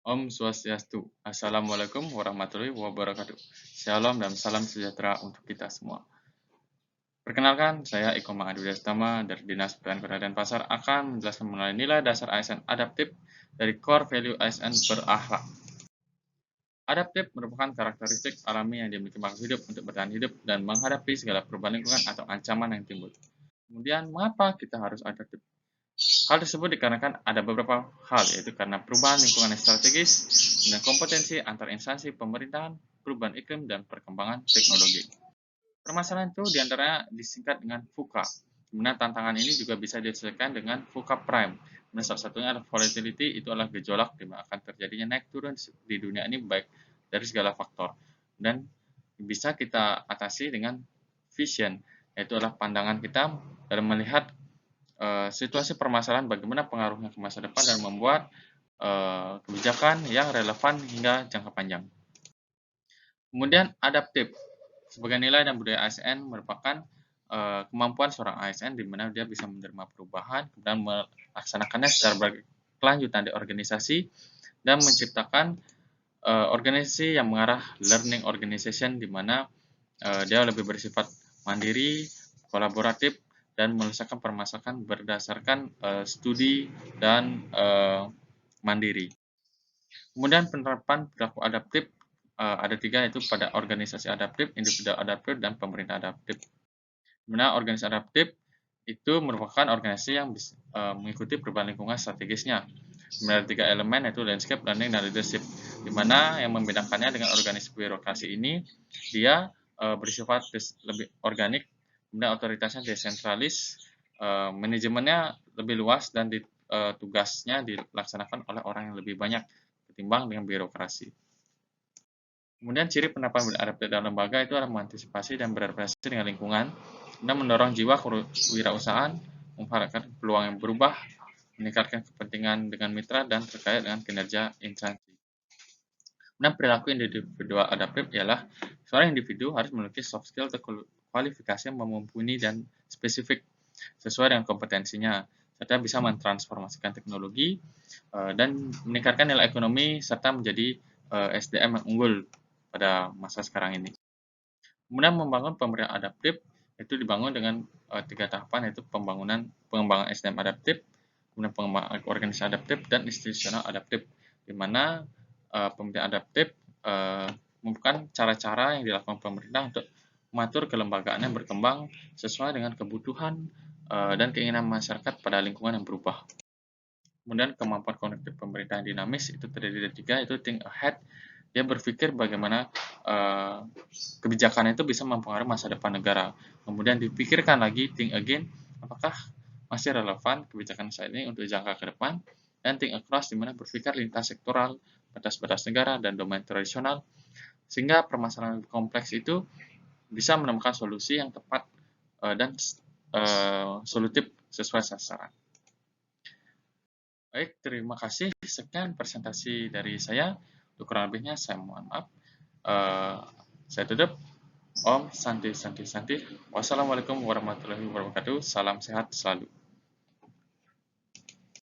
Om Swastiastu. Assalamualaikum warahmatullahi wabarakatuh. Shalom dan salam sejahtera untuk kita semua. Perkenalkan, saya Iko Mahadudastama dari Dinas Pertanian Kota Denpasar akan menjelaskan mengenai nilai dasar ASN adaptif dari core value ASN berakhlak. Adaptif merupakan karakteristik alami yang dimiliki makhluk hidup untuk bertahan hidup dan menghadapi segala perubahan lingkungan atau ancaman yang timbul. Kemudian, mengapa kita harus adaptif? Hal tersebut dikarenakan ada beberapa hal, yaitu karena perubahan lingkungan yang strategis, dan kompetensi antar instansi pemerintahan, perubahan iklim, dan perkembangan teknologi. Permasalahan itu diantaranya disingkat dengan VUCA. Kemudian tantangan ini juga bisa diselesaikan dengan VUCA Prime. Kemudian salah satunya adalah volatility, itu adalah gejolak di mana akan terjadinya naik turun di dunia ini baik dari segala faktor. Dan bisa kita atasi dengan vision, yaitu adalah pandangan kita dalam melihat situasi permasalahan bagaimana pengaruhnya ke masa depan dan membuat kebijakan yang relevan hingga jangka panjang. Kemudian adaptif. Sebagai nilai dan budaya ASN merupakan kemampuan seorang ASN di mana dia bisa menerima perubahan, kemudian melaksanakannya secara berkelanjutan di organisasi, dan menciptakan organisasi yang mengarah learning organization di mana dia lebih bersifat mandiri, kolaboratif, dan menyelesaikan permasalahan berdasarkan studi dan mandiri. Kemudian penerapan perilaku adaptif ada tiga, yaitu pada organisasi adaptif, individu adaptif, dan pemerintah adaptif. Dimana organisasi adaptif itu merupakan organisasi yang mengikuti perubahan lingkungan strategisnya. Kemudian ada tiga elemen, yaitu landscape, learning, dan leadership. Dimana yang membedakannya dengan organisasi birokrasi ini, dia bersifat lebih organik, kemudian otoritasnya desentralis, manajemennya lebih luas, dan tugasnya dilaksanakan oleh orang yang lebih banyak ketimbang dengan birokrasi. Kemudian ciri penerapan adaptif dalam lembaga itu adalah mengantisipasi dan beradaptasi dengan lingkungan, dan mendorong jiwa kewirausahaan, memanfaatkan peluang yang berubah, meningkatkan kepentingan dengan mitra, dan terkait dengan kinerja instansi. Nah, perilaku individual adaptif ialah seorang individu harus memiliki soft skill atau kualifikasi yang mumpuni dan spesifik sesuai dengan kompetensinya, serta bisa mentransformasikan teknologi dan meningkatkan nilai ekonomi serta menjadi SDM yang unggul pada masa sekarang ini. Kemudian membangun pemerintahan adaptif itu dibangun dengan tiga tahapan, yaitu pengembangan SDM adaptif, kemudian pengembangan organisasi adaptif, dan institusional adaptif, di mana pemerintahan adaptif merupakan cara-cara yang dilakukan pemerintah untuk mengatur kelembagaannya berkembang sesuai dengan kebutuhan dan keinginan masyarakat pada lingkungan yang berubah. Kemudian kemampuan kognitif pemerintah yang dinamis itu terdiri dari tiga, yaitu think ahead. Dia berpikir bagaimana kebijakan itu bisa mempengaruhi masa depan negara. Kemudian dipikirkan lagi, think again, apakah masih relevan kebijakan saat ini untuk jangka ke depan. Dan think across, di mana berpikir lintas sektoral, batas-batas negara, dan domain tradisional, sehingga permasalahan kompleks itu bisa menemukan solusi yang tepat dan solutif sesuai sasaran. Baik, terima kasih. Sekian presentasi dari saya. Untuk kurang lebihnya saya mohon maaf. Saya tutup. Om Santi Santi Santi. Wassalamualaikum warahmatullahi wabarakatuh. Salam sehat selalu.